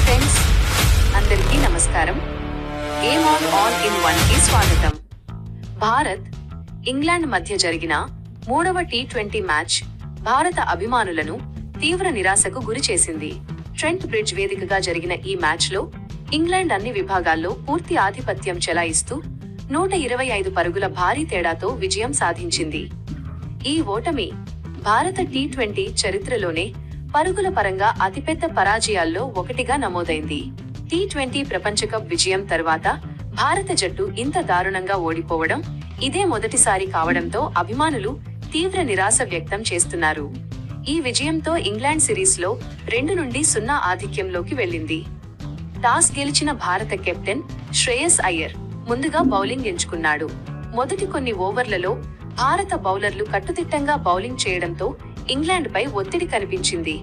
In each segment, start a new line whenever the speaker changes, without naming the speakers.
Friends, అందరికీ నమస్కారం. Game on in one కి స్వాగతం. భారత్, ఇంగ్లాండ్ మధ్య జరిగిన మూడవ టీ20 మ్యాచ్ భారత అభిమానులను తీవ్ర నిరాశకు గురి చేసింది. ట్రెంట్ బ్రిడ్జ్ వేదికగా జరిగిన ఈ మ్యాచ్ లో ఇంగ్లాండ్ అన్ని విభాగాల్లో పూర్తి ఆధిపత్యం చెలాయిస్తూ 125 పరుగుల భారీ తేడాతో విజయం సాధించింది. ఈ ఓటమి భారత టీ20 చరిత్రలోనే పరుగుల పరంగా అతిపెద్ద పరాజయాల్లో ఒకటిగా నమోదైంది. టీ20 ప్రపంచ కప్ విజయం తర్వాత భారత జట్టు ఇంత దారుణంగా ఓడిపోవడం ఇదే మొదటిసారి కావడంతో అభిమానులు తీవ్ర నిరాశ వ్యక్తం చేస్తున్నారు. ఈ విజయంతో ఇంగ్లాండ్ సిరీస్ లో 2-0 ఆధిక్యంలోకి వెళ్లింది. టాస్ గెలిచిన భారత కెప్టెన్ శ్రేయస్ అయ్యర్ ముందుగా బౌలింగ్ ఎంచుకున్నాడు. మొదటి కొన్ని ఓవర్లలో భారత బౌలర్లు కట్టుదిట్టంగా బౌలింగ్ చేయడంతో ఇంగ్లాండ్ పై ఒత్తిడి కనిపించింది.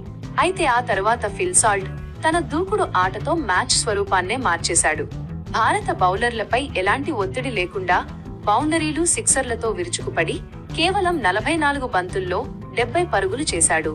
అయితే ఆ తర్వాత ఫిల్ సాల్ట్ తన దూకుడు ఆటతో మ్యాచ్ స్వరూపాన్నే మార్చేశాడు. భారత బౌలర్లపై ఎలాంటి ఒత్తిడి లేకుండా బౌండరీలు సిక్సర్లతో విరుచుకుపడి కేవలం 44 బంతుల్లో 70 పరుగులు చేశాడు.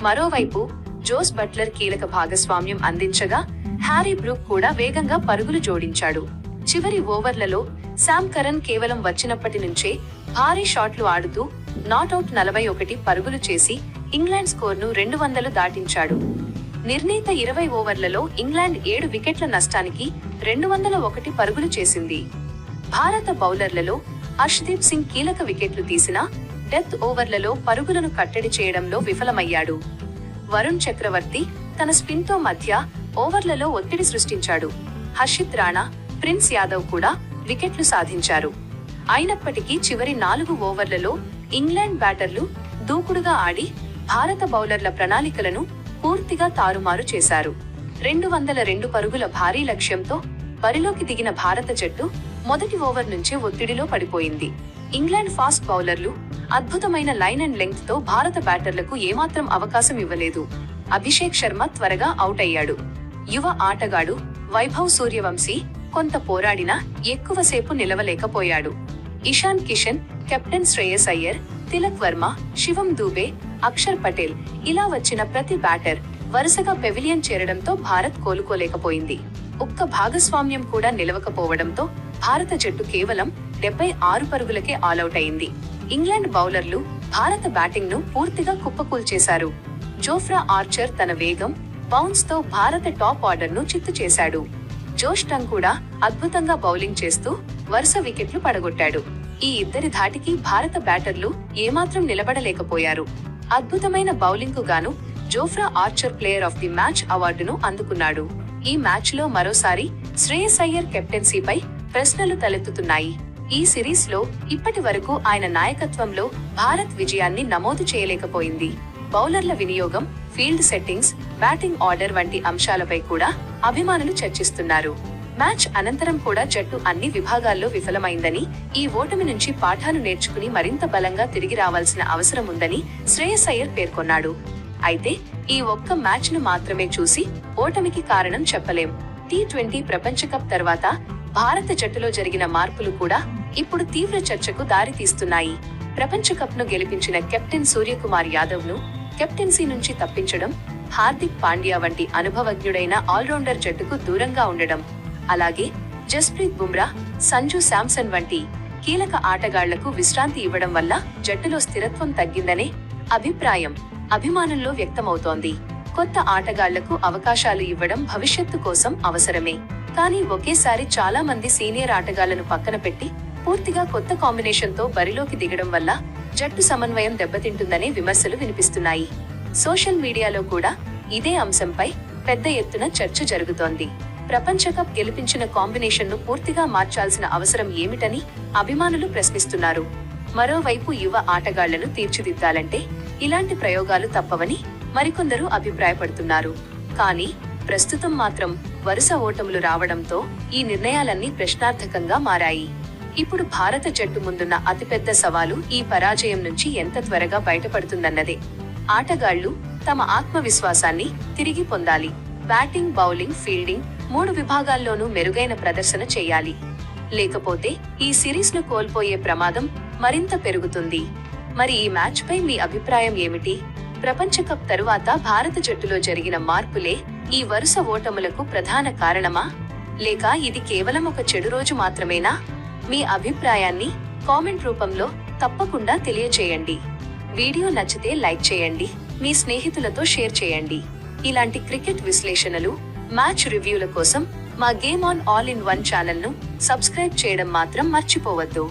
మరోవైపు జోస్ బట్లర్ కీలక భాగస్వామ్యం అందించగా హ్యారీ బ్రూక్ కూడా వేగంగా పరుగులు జోడించాడు. చివరి ఓవర్లలో శామ్ కరన్ కేవలం వచ్చినప్పటి నుంచే భారీ షాట్లు ఆడుతూ నాట్అవుట్ 41 పరుగులు చేసి ఇంగ్లాండ్ స్కోర్ను 200 దాటించాడు. నిర్ణీత 20 ఓవర్లలో ఇంగ్లాండ్ 7 వికెట్ల నష్టానికి 201 పరుగులు చేసింది. భారత బౌలర్లలో అర్ష్దీప్ సింగ్ కీలక వికెట్లు తీసినా డెత్ ఓవర్లలో పరుగులను కట్టడి చేయడంలో విఫలమయ్యాడు. వరుణ్ చక్రవర్తి తన స్పిన్ తో మధ్య ఓవర్లలో ఒత్తిడి సృష్టించాడు. హర్షిత్ రాణా, ప్రిన్స్ యాదవ్ కూడా వికెట్లు సాధించారు. అయినప్పటికీ చివరి 4 ఓవర్లలో ఇంగ్లాండ్ బ్యాటర్లు దూకుడుగా ఆడి భారత బౌలర్ల ప్రణాళికలను పూర్తిగా తారుమారు చేశారు. 202 పరుగుల భారీ లక్ష్యంతో బరిలోకి దిగిన భారత జట్టు మొదటి ఓవర్ నుంచే ఒత్తిడిలో పడిపోయింది. ఇంగ్లాండ్ ఫాస్ట్ బౌలర్లు అద్భుతమైన లైన్ అండ్ లెంగ్త్ తో భారత బ్యాటర్లకు ఏమాత్రం అవకాశం ఇవ్వలేదు. అభిషేక్ శర్మ త్వరగా అవుట్ అయ్యాడు. యువ ఆటగాడు వైభవ్ సూర్యవంశీ కొంత పోరాడినా ఎక్కువసేపు నిలవలేకపోయాడు. ఇషాన్ కిషన్, కెప్టెన్ శ్రేయస్ అయ్యర్, తిలక్ వర్మ, శివం దూబే, అక్షర్ పటేల్ ఇలా వచ్చిన ప్రతి బ్యాటర్ వరుసగా పెవిలియన్ చేరడంతో భారత్ కోలుకోలేకపోయింది. ఒక్క భాగస్వామ్యం కూడా నిలవకపోవడంతో భారత జట్టు కేవలం 76 పరుగులకే ఆలౌట్ అయింది. ఇంగ్లాండ్ బౌలర్లు భారత బ్యాటింగ్ ను పూర్తిగా కుప్పకూల్చేశారు. జోఫ్రా ఆర్చర్ తన వేగం, బౌన్స్ తో భారత టాప్ ఆర్డర్ ను చిత్తు చేశాడు. జోష్ టంగ్ కూడా అద్భుతంగా బౌలింగ్ చేస్తూ వరుస వికెట్లు పడగొట్టాడు. ఈ ఇద్దరి ధాటికి భారత బ్యాటర్లు ఏమాత్రం నిలబడలేకపోయారు. అద్భుతమైన బౌలింగ్ కు గాను Jofra Archer player of the match అవార్డును అందుకున్నాడు. ఈ మ్యాచ్ లో మరోసారి శ్రేయస్ అయ్యర్ కెప్టెన్సీపై ప్రశ్నలు తలెత్తుతున్నాయి. ఈ సిరీస్ లో ఇప్పటి వరకు ఆయన నాయకత్వంలో భారత్ విజయాన్ని నమోదు చేయలేకపోయింది. బౌలర్ల వినియోగం, ఫీల్డ్ సెట్టింగ్స్, బ్యాటింగ్ ఆర్డర్ వంటి అంశాలపై కూడా అభిమానులు చర్చిస్తున్నారు. మ్యాచ్ అనంతరం కూడా జట్టు అన్ని విభాగాల్లో విఫలమైందని, ఈ ఓటమి నుంచి పాఠాలు నేర్చుకుని మరింత బలంగా తిరిగి రావాల్సిన అవసరం ఉందని శ్రేయస్ అయ్యర్ పేర్కొన్నాడు. అయితే ఈ ఒక్క మ్యాచ్ ను మాత్రమే చూసి ఓటమికి కారణం చెప్పలేం. టీ20 ప్రపంచ కప్ తర్వాత భారత జట్టులో జరిగిన మార్పులు కూడా ఇప్పుడు తీవ్ర చర్చకు దారి తీస్తున్నాయి. ప్రపంచ కప్ ను గెలిపించిన కెప్టెన్ సూర్యకుమార్ యాదవ్ ను కెప్టెన్సీ నుంచి తప్పించడం, హార్దిక్ పాండ్యా వంటి అనుభవజ్ఞుడైన ఆల్రౌండర్ జట్టుకు దూరంగా ఉండడం, అలాగే జస్ప్రీత్ బుమ్రా, సంజు శాంసన్ వంటి కీలక ఆటగాళ్లకు విశ్రాంతి ఇవ్వడం వల్ల జట్టులో స్థిరత్వం తగ్గిందనే అభిప్రాయం అభిమానుల్లో వ్యక్తమవుతోంది. కొత్త ఆటగాళ్లకు అవకాశాలు ఇవ్వడం భవిష్యత్తు కోసం అవసరమే. కానీ ఒకేసారి చాలా మంది సీనియర్ ఆటగాళ్లను పక్కన పెట్టి పూర్తిగా కొత్త కాంబినేషన్ తో బరిలోకి దిగడం వల్ల జట్టు సమన్వయం దెబ్బతింటుందనే విమర్శలు వినిపిస్తున్నాయి. సోషల్ మీడియాలో కూడా ఇదే అంశంపై పెద్ద ఎత్తున చర్చ జరుగుతోంది. ప్రపంచ కప్ గెలిపించిన కాంబినేషన్ ను పూర్తిగా మార్చాల్సిన అవసరం ఏమిటని అభిమానులు ప్రశ్నిస్తున్నారు. మరోవైపు యువ ఆటగాళ్లను తీర్చిదిద్దాలంటే ఇలాంటి ప్రయోగాలు తప్పవని మరికొందరు అభిప్రాయపడుతున్నారు. కానీ ప్రస్తుతం మాత్రం వరుస ఓటములు రావడంతో ఈ నిర్ణయాలన్నీ ప్రశ్నార్థకంగా మారాయి. ఇప్పుడు భారత జట్టు ముందున్న అతిపెద్ద సవాలు ఈ పరాజయం నుంచి ఎంత త్వరగా బయటపడుతుందన్నదే. ఆటగాళ్లు తమ ఆత్మవిశ్వాసాన్ని తిరిగి పొందాలి. బ్యాటింగ్, బౌలింగ్, ఫీల్డింగ్ 3 విభాగాల్లోనూ మెరుగైన ప్రదర్శన చేయాలి. లేకపోతే ఈ సిరీస్ ను కోల్పోయే ప్రమాదం మరింత పెరుగుతుంది. మరి ఈ మ్యాచ్ పై మీ అభిప్రాయం ఏమిటి? ప్రపంచ కప్ తరువాత భారత జట్టులో జరిగిన మార్పులే ఈ వరుస ఓటములకు ప్రధాన కారణమా, లేక ఇది కేవలం ఒక చెడు రోజు మాత్రమేనా? మీ అభిప్రాయాన్ని కామెంట్ రూపంలో తప్పకుండా తెలియచేయండి. వీడియో నచ్చితే లైక్ చేయండి, మీ స్నేహితులతో షేర్ చేయండి. ఇలాంటి క్రికెట్ విశ్లేషణలు, మ్యాచ్ రివ్యూల కోసం మా game on all in one channel ను సబ్స్క్రైబ్ చేయడం మాత్రం మర్చిపోవద్దు.